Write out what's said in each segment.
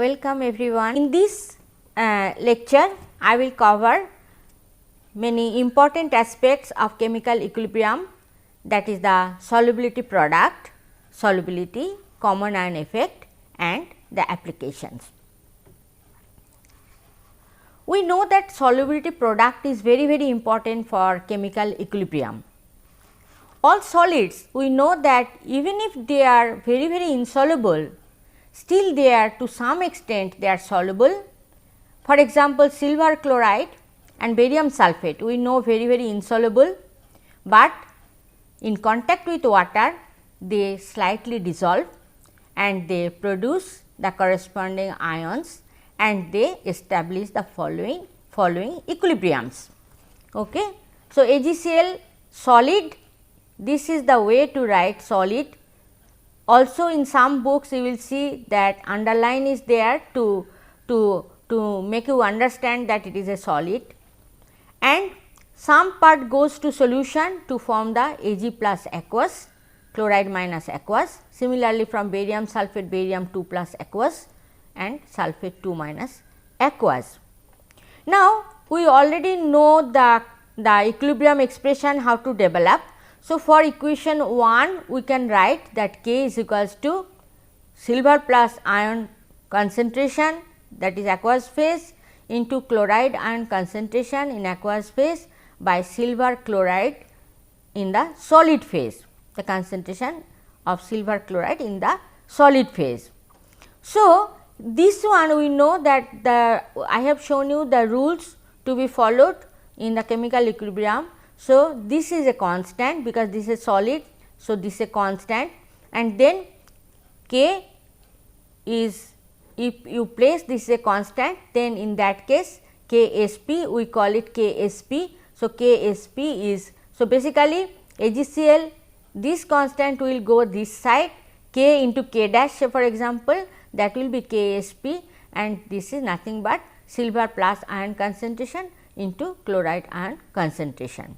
Welcome everyone. In this lecture, I will cover many important aspects of chemical equilibrium, that is the solubility product, solubility, common ion effect and the applications. We know that solubility product is very important for chemical equilibrium. All solids, we know that even if they are very insoluble, still they are to some extent they are soluble. For example, silver chloride and barium sulphate we know very insoluble, but in contact with water they slightly dissolve and they produce the corresponding ions and they establish the following equilibriums. Okay. So, AgCl solid, this is the way to write solid. Also in some books you will see that underline is there to make you understand that it is a solid, and some part goes to solution to form the Ag plus aqueous, chloride minus aqueous. Similarly, from barium sulphate, barium 2 plus aqueous and sulphate 2 minus aqueous. Now, we already know the equilibrium expression how to develop. So, for equation 1 we can write that K is equals to silver plus ion concentration, that is aqueous phase, into chloride ion concentration in aqueous phase by silver chloride in the solid phase, the concentration of silver chloride in the solid phase. So, this one we know that I have shown you the rules to be followed in the chemical equilibrium. So, this is a constant because this is solid. So, this is a constant, and then K is, if you place this is a constant, then in that case KSP we call it KSP. So, KSP is, so basically AgCl, this constant will go this side, K into K dash, say for example, that will be KSP, and this is nothing but silver plus ion concentration into chloride ion concentration.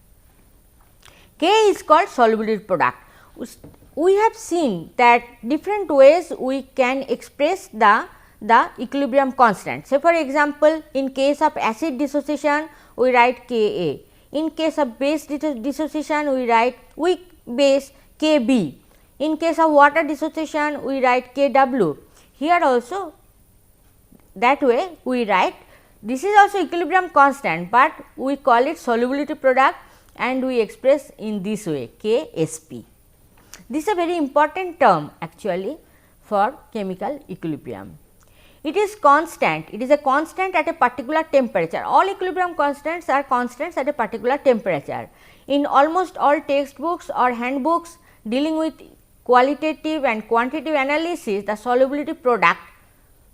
K is called solubility product. We have seen that different ways we can express the equilibrium constant. Say for example, in case of acid dissociation we write Ka, in case of base dissociation we write weak base Kb, in case of water dissociation we write Kw. Here also that way we write, this is also equilibrium constant, but we call it solubility product and we express in this way Ksp. This is a very important term actually for chemical equilibrium. It is constant, it is a constant at a particular temperature. All equilibrium constants are constants at a particular temperature. In almost all textbooks or handbooks dealing with qualitative and quantitative analysis, the solubility product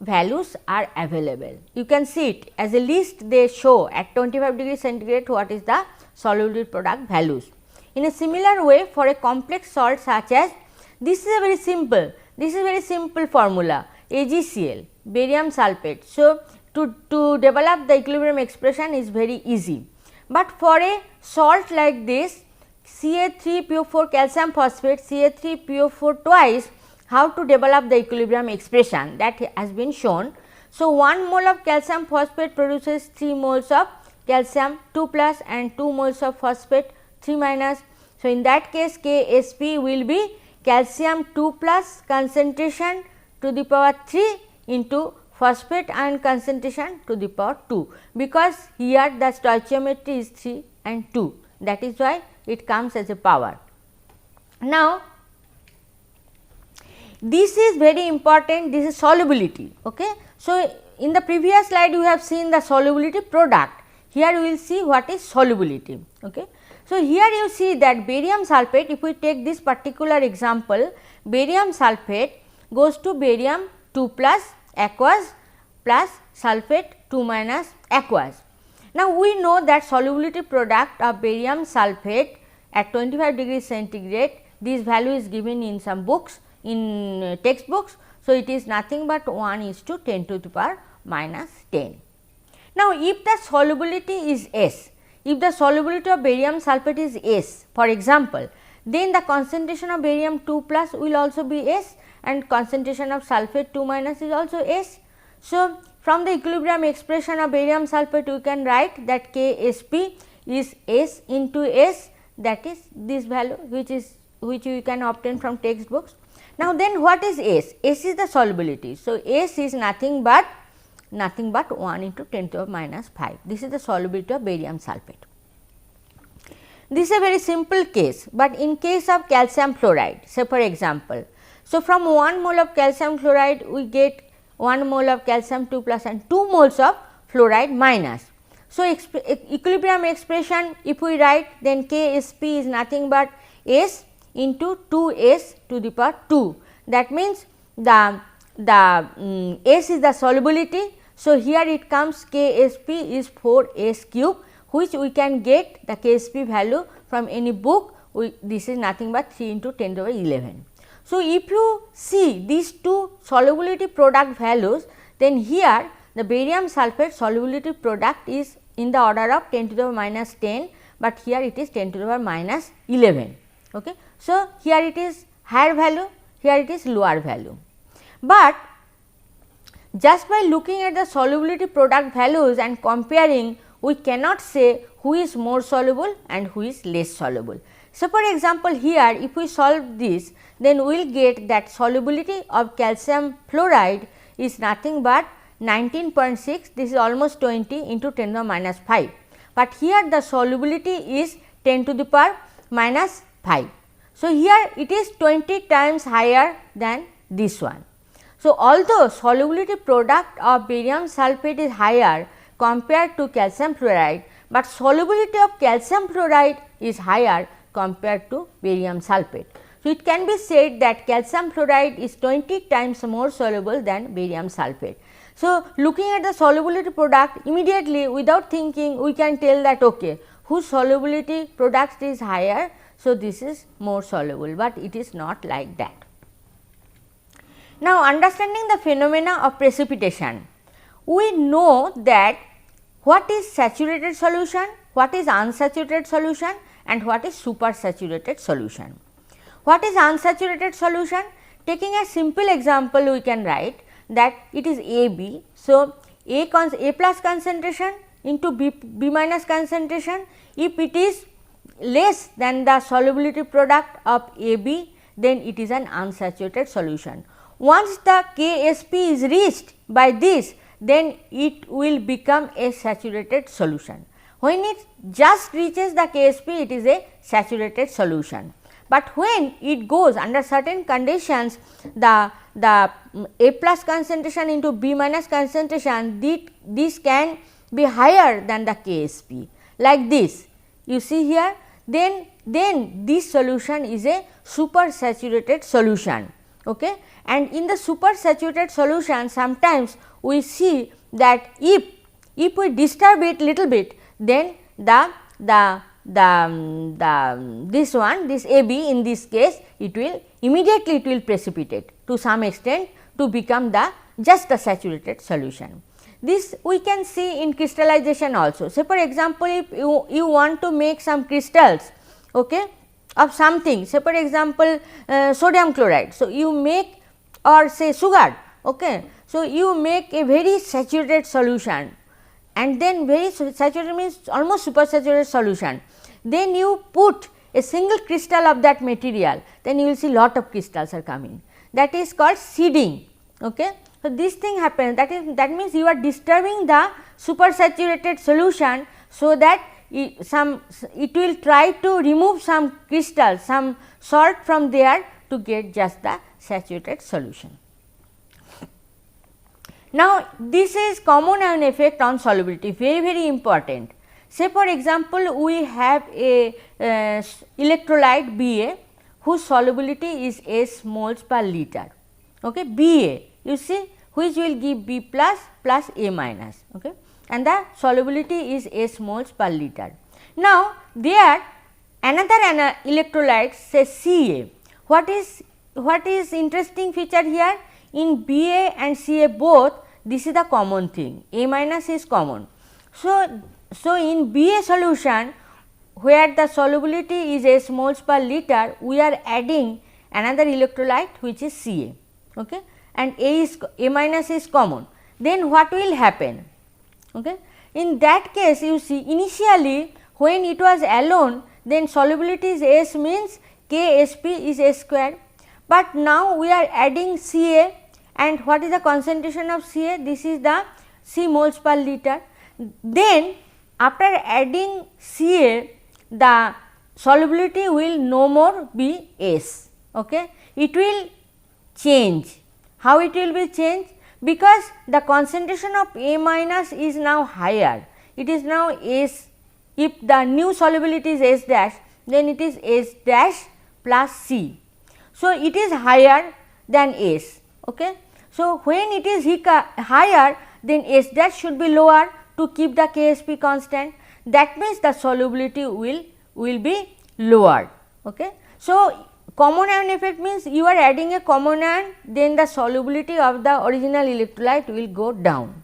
values are available. You can see it as a list, they show at 25 degree centigrade what is the solubility product values. In a similar way, for a complex salt such as, this is a very simple formula, AgCl, barium sulphate. So, to develop the equilibrium expression is very easy, but for a salt like this Ca3PO4 calcium phosphate, Ca3PO4 twice, how to develop the equilibrium expression, that has been shown. So, 1 mole of calcium phosphate produces 3 moles of calcium 2 plus and 2 moles of phosphate 3 minus. So, in that case Ksp will be calcium 2 plus concentration to the power 3 into phosphate ion concentration to the power 2, because here the stoichiometry is 3 and 2, that is why it comes as a power. Now, this is very important, this is solubility. Okay. So, in the previous slide you have seen the solubility product, here we will see what is solubility. Okay. So, here you see that barium sulphate, if we take this particular example, barium sulphate goes to barium 2 plus aqueous plus sulphate 2 minus aqueous. Now, we know that solubility product of barium sulphate at 25 degree centigrade, this value is given in some books, in textbooks. So, it is nothing but 1:10 to the power minus 10. Now, if the solubility is S, if the solubility of barium sulphate is S for example, then the concentration of barium 2 plus will also be S and concentration of sulphate 2 minus is also S. So, from the equilibrium expression of barium sulphate we can write that Ksp is S into S, that is this value which you can obtain from textbooks. Now, then what is S? S is the solubility. So, S is nothing but 1 into 10 to the minus 5. This is the solubility of barium sulphate. This is a very simple case, but in case of calcium fluoride, say for example, so from 1 mole of calcium fluoride we get 1 mole of calcium 2 plus and 2 moles of fluoride minus. So, equilibrium expression if we write, then Ksp is nothing but S into 2S to the power 2. That means the S is the solubility. So, here it comes Ksp is 4S cube, which we can get the Ksp value from any book. This is nothing but 3 into 10 to the power 11. So, if you see these two solubility product values, then here the barium sulphate solubility product is in the order of 10 to the power minus 10, but here it is 10 to the power minus 11. Okay. So, here it is higher value, here it is lower value, but just by looking at the solubility product values and comparing, we cannot say who is more soluble and who is less soluble. So, for example, here if we solve this, then we will get that solubility of calcium fluoride is nothing but 19.6, this is almost 20 into 10 to the minus 5, but here the solubility is 10 to the power minus 5. So, here it is 20 times higher than this one. So, although solubility product of barium sulphate is higher compared to calcium fluoride, but solubility of calcium fluoride is higher compared to barium sulphate. So, it can be said that calcium fluoride is 20 times more soluble than barium sulphate. So, looking at the solubility product immediately without thinking we can tell that okay, whose solubility product is higher. So, this is more soluble, but it is not like that. Now, understanding the phenomena of precipitation, we know that what is saturated solution, what is unsaturated solution and what is supersaturated solution. What is unsaturated solution? Taking a simple example, we can write that it is AB. So, A plus concentration into B minus concentration. If it is less than the solubility product of AB, then it is an unsaturated solution. Once the Ksp is reached by this, then it will become a saturated solution. When it just reaches the Ksp, it is a saturated solution. But when it goes under certain conditions, the A plus concentration into B minus concentration, this can be higher than the Ksp, like this. You see here, then this solution is a supersaturated solution. Okay. And in the supersaturated solution, sometimes we see that if we disturb it little bit, then this AB in this case, it will immediately precipitate to some extent to become just the saturated solution. This we can see in crystallization also. Say for example, if you want to make some crystals, okay, of something, say for example, sodium chloride. So, you make, or say sugar, okay. So, you make a very saturated solution, and then very saturated means almost supersaturated solution. Then you put a single crystal of that material, then you will see lot of crystals are coming. That is called seeding. Okay. So, this thing happens, that means you are disturbing the supersaturated solution, so that it will try to remove some crystal, some salt from there to get just the saturated solution. Now, this is common ion effect on solubility, very important. Say for example, we have a electrolyte Ba whose solubility is S moles per liter, okay, Ba, you see, which will give B plus plus A minus, okay, and the solubility is S moles per liter. Now, there another electrolyte, say Ca. What is interesting feature here? In Ba and Ca both, this is the common thing, A minus is common. So, in Ba solution, where the solubility is S moles per liter, we are adding another electrolyte which is Ca, okay, and A minus is common. then what will happen? Okay. In that case, you see initially when it was alone, then solubility is S means Ksp is S square, but now we are adding Ca, and what is the concentration of Ca? This is the C moles per liter. Then after adding Ca, the solubility will no more be S. Okay. It will change. How it will be changed? Because the concentration of A minus is now higher. It is now S. If the new solubility is S dash, then it is S dash plus C. So, it is higher than S. Okay. So, when it is higher, then S dash should be lower to keep the Ksp constant. That means the solubility will be lowered. Okay. So, common ion effect means you are adding a common ion, then the solubility of the original electrolyte will go down,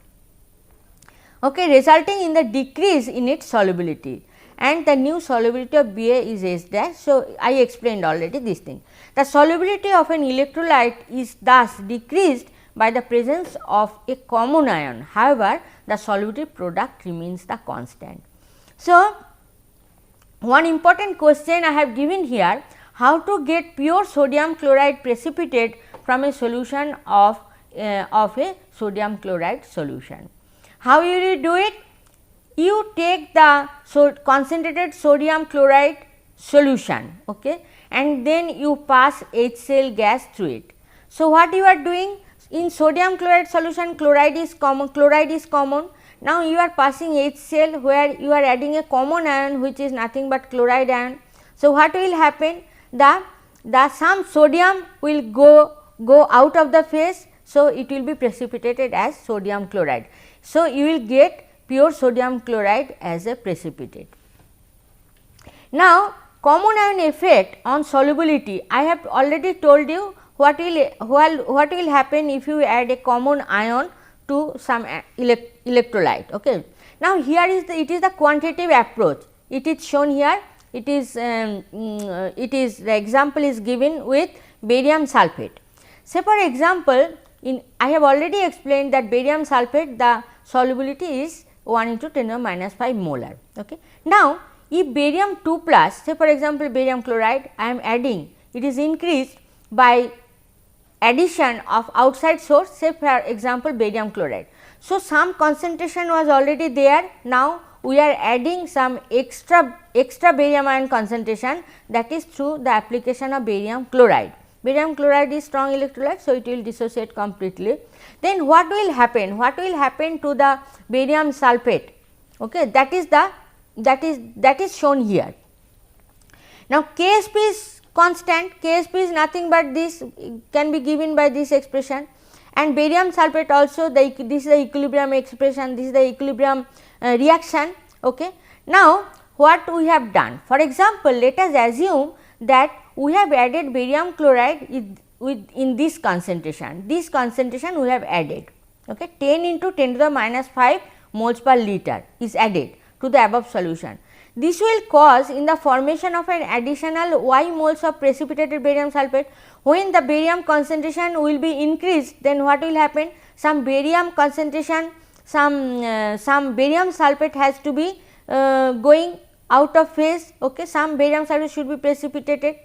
okay, resulting in the decrease in its solubility, and the new solubility of Ba is S dash. So, I explained already this thing. The solubility of an electrolyte is thus decreased by the presence of a common ion. However, the solubility product remains the constant. So, one important question I have given here: how to get pure sodium chloride precipitate from a solution of a sodium chloride solution. How you will do it? You take the concentrated sodium chloride solution, okay, and then you pass HCl gas through it. So, what you are doing? In sodium chloride solution, chloride is common. Now, you are passing HCl where you are adding a common ion which is nothing but chloride ion. So, what will happen? The some sodium will go out of the phase. So, it will be precipitated as sodium chloride. So, you will get pure sodium chloride as a precipitate. Now, common ion effect on solubility, I have already told you what will happen if you add a common ion to some electrolyte. Okay. Now, here is it is the quantitative approach. It is shown here. The example is given with barium sulphate. Say for example, I have already explained that barium sulphate, the solubility is 1 into 10 to the minus 5 molar. Okay. Now, if barium 2 plus, say for example, barium chloride I am adding, it is increased by addition of outside source, say for example, barium chloride. So, some concentration was already there. Now, we are adding some extra barium ion concentration, that is through the application of barium chloride. Barium chloride is strong electrolyte, so it will dissociate completely. Then what will happen? What will happen to the barium sulphate? Okay, that is shown here. Now, Ksp is constant. Ksp is nothing but this, can be given by this expression, and barium sulphate also this is the equilibrium expression, this is the equilibrium reaction. Okay. Now, what we have done? For example, let us assume that we have added barium chloride in this concentration. This concentration we have added. Okay. 10 into 10 to the minus 5 moles per liter is added to the above solution. This will cause in the formation of an additional Y moles of precipitated barium sulphate. When the barium concentration will be increased, then what will happen? Some barium concentration, some barium sulphate has to be going out of phase. Okay. Some barium sulphate should be precipitated,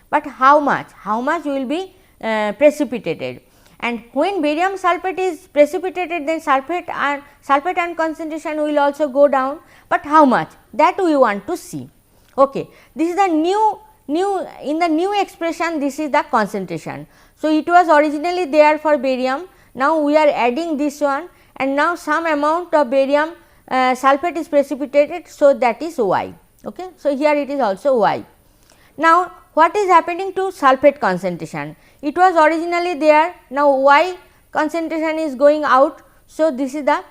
but how much? How much will be precipitated? And when barium sulphate is precipitated, then sulphate ion concentration will also go down, but how much? That we want to see. Okay. This is the new in the new expression, this is the concentration. So, it was originally there for barium, now we are adding this one, and now some amount of barium sulphate is precipitated. So, that is Y. Okay. So, here it is also Y. Now, what is happening to sulphate concentration? It was originally there, now Y concentration is going out. So, this is the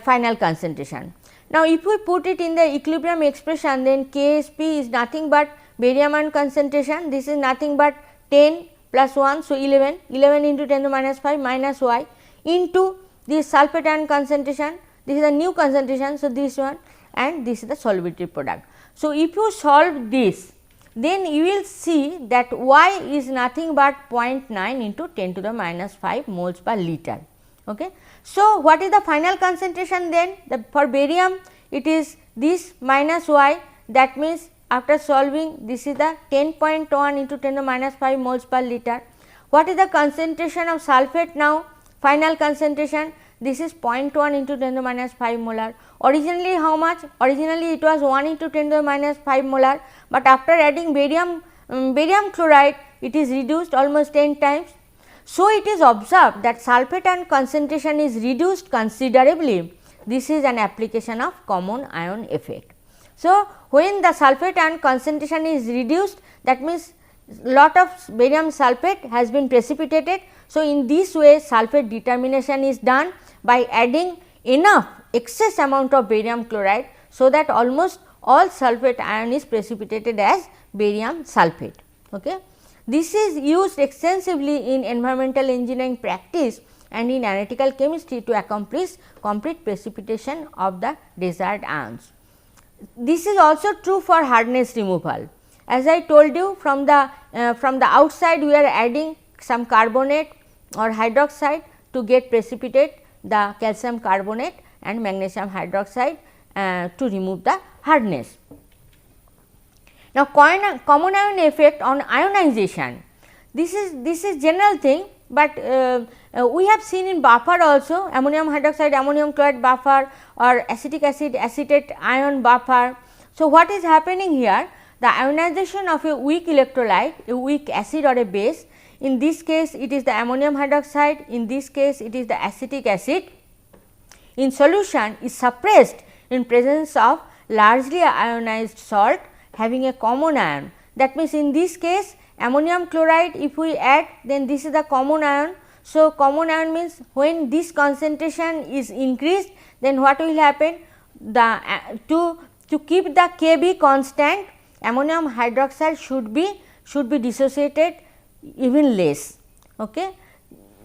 final concentration. Now, if we put it in the equilibrium expression, then Ksp is nothing but barium ion concentration, this is nothing but 10 plus 1. So, 11 into 10 to the minus 5 minus Y into this sulphate ion concentration, this is the new concentration. So, this one, and this is the solubility product. So, if you solve this, then you will see that Y is nothing but 0.9 into 10 to the minus 5 moles per liter. Okay. So, what is the final concentration then? For barium it is this minus y, that means after solving this is the 10.1 into 10 to the minus 5 moles per liter. What is the concentration of sulphate now? Final concentration, this is 0.1 into 10 to the minus 5 molar. Originally how much? Originally it was 1 into 10 to the minus 5 molar, but after adding barium chloride it is reduced almost 10 times. So, it is observed that sulphate ion concentration is reduced considerably. This is an application of common ion effect. So, when the sulphate ion concentration is reduced, that means lot of barium sulphate has been precipitated. So, in this way sulphate determination is done by adding enough excess amount of barium chloride, so that almost all sulphate ion is precipitated as barium sulphate. Okay. This is used extensively in environmental engineering practice and in analytical chemistry to accomplish complete precipitation of the desired ions. This is also true for hardness removal. As I told you, from the outside we are adding some carbonate or hydroxide to get precipitate the calcium carbonate and magnesium hydroxide to remove the hardness. Now, common ion effect on ionization, this is general thing, but we have seen in buffer also, ammonium hydroxide, ammonium chloride buffer or acetic acid acetate ion buffer. So, what is happening here? The ionization of a weak electrolyte, a weak acid or a base, in this case it is the ammonium hydroxide, in this case it is the acetic acid, in solution is suppressed in presence of largely ionized salt having a common ion. That means, in this case ammonium chloride if we add, then this is the common ion. So, common ion means when this concentration is increased, then what will happen? The to keep the Kb constant, ammonium hydroxide should be dissociated even less. Okay.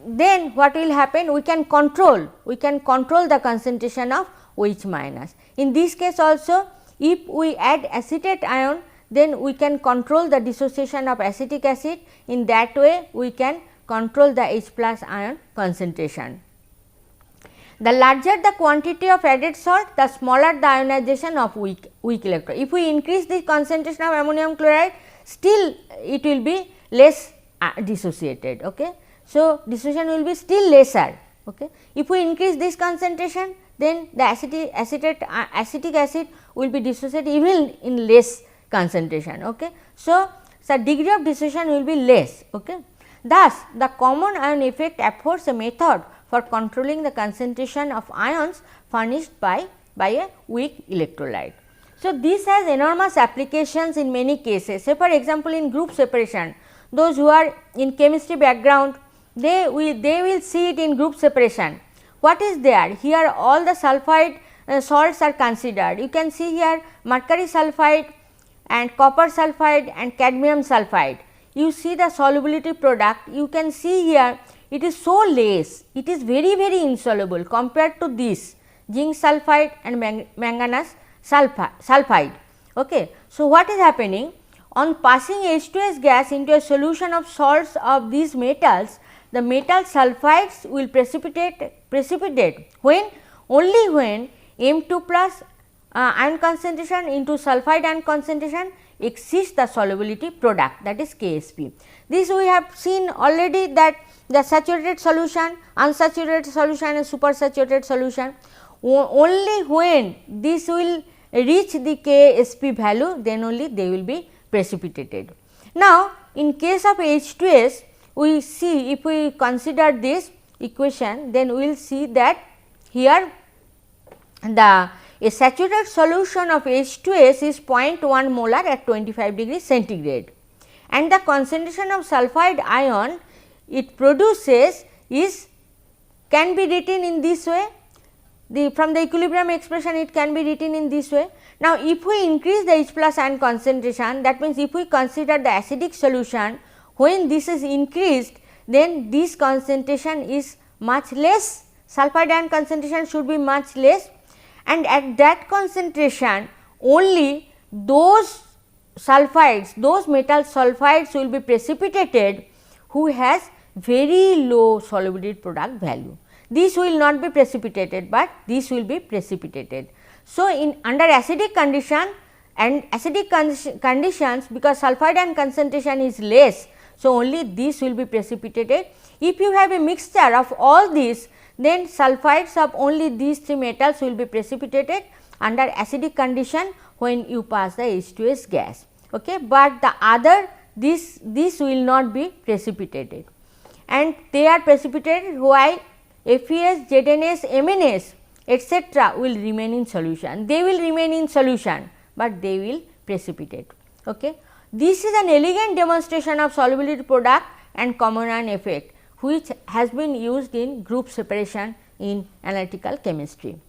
Then what will happen? We can control the concentration of OH minus. In this case also, if we add acetate ion, then we can control the dissociation of acetic acid. In that way we can control the H plus ion concentration. The larger the quantity of added salt, the smaller the ionization of weak electron. If we increase the concentration of ammonium chloride, still it will be less dissociated. Okay. So, dissociation will be still lesser. Okay. If we increase this concentration, then the acetic acid will be dissociated even in less concentration. Okay. So, the degree of dissociation will be less. Okay. Thus, the common ion effect affords a method for controlling the concentration of ions furnished by a weak electrolyte. So, this has enormous applications in many cases. Say for example, in group separation, those who are in chemistry background, they will see it in group separation. What is there? Here all the sulphide salts are considered. You can see here mercury sulphide and copper sulphide and cadmium sulphide. You see the solubility product, you can see here it is so less, it is very insoluble compared to this zinc sulphide and manganese sulphide. Okay. So, what is happening? On passing H2S gas into a solution of salts of these metals, the metal sulphides will precipitate when only when M2 plus ion concentration into sulphide ion concentration exceeds the solubility product, that is KSP. This we have seen already, that the saturated solution, unsaturated solution and supersaturated solution, only when this will reach the KSP value, then only they will be precipitated. Now, in case of H2S, we see, if we consider this equation, then we will see that here a saturated solution of H2S is 0.1 molar at 25 degree centigrade, and the concentration of sulphide ion it produces can be written in this way. From the equilibrium expression it can be written in this way. Now, if we increase the H plus ion concentration, that means if we consider the acidic solution, when this is increased, then this concentration is much less, sulphide ion concentration should be much less, and at that concentration only those sulphides, those metal sulphides will be precipitated who has very low solubility product value. this will not be precipitated, but this will be precipitated. So, in under acidic condition and acidic conditions, because sulphide ion concentration is less, so only this will be precipitated. If you have a mixture of all these, then sulphides of only these 3 metals will be precipitated under acidic condition when you pass the H2S gas. Okay. But the other this will not be precipitated, and they are precipitated while FeS, ZnS, MnS etc. will remain in solution. They will remain in solution, but they will precipitate. Okay. This is an elegant demonstration of solubility product and common ion effect, which has been used in group separation in analytical chemistry.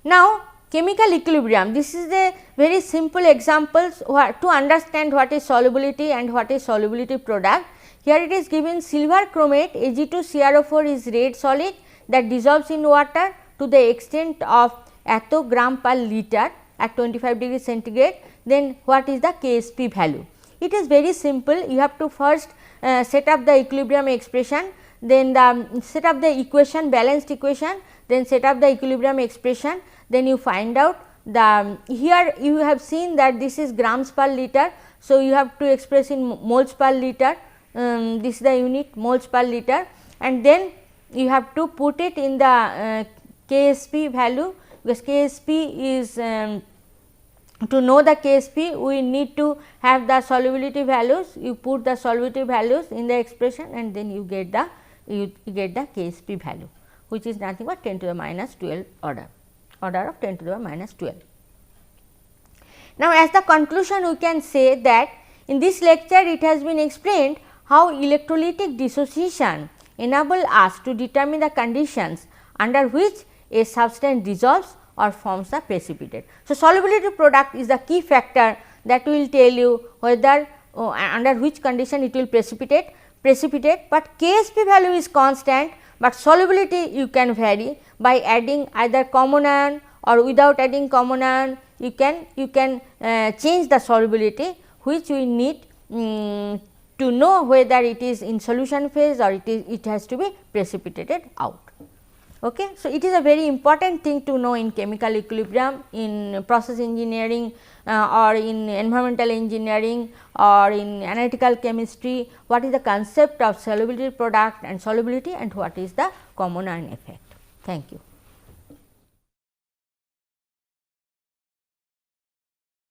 Now, chemical equilibrium, this is a very simple example to understand what is solubility and what is solubility product. Here it is given silver chromate Ag2CrO4 is red solid that dissolves in water to the extent of atto gram per liter at 25 degree centigrade. Then what is the Ksp value? It is very simple. You have to first set up the equilibrium expression, then set up the equation, balanced equation, then set up the equilibrium expression, then you find out the here you have seen that this is grams per liter. So, you have to express in moles per liter, this is the unit moles per liter, and then you have to put it in the Ksp value, because Ksp is to know the Ksp we need to have the solubility values. You put the solubility values in the expression and then you get the Ksp value, which is nothing but 10 to the minus 12 order of 10 to the minus 12. Now, as the conclusion we can say that in this lecture it has been explained how electrolytic dissociation enable us to determine the conditions under which a substance dissolves or forms the precipitate. So, solubility product is the key factor that will tell you whether under which condition it will precipitate, but Ksp value is constant, but solubility you can vary by adding either common ion or without adding common ion. You can change the solubility, which we need to know whether it is in solution phase or it has to be precipitated out. Okay. So, it is a very important thing to know in chemical equilibrium, in process engineering or in environmental engineering or in analytical chemistry, what is the concept of solubility product and solubility and what is the common ion effect. Thank you.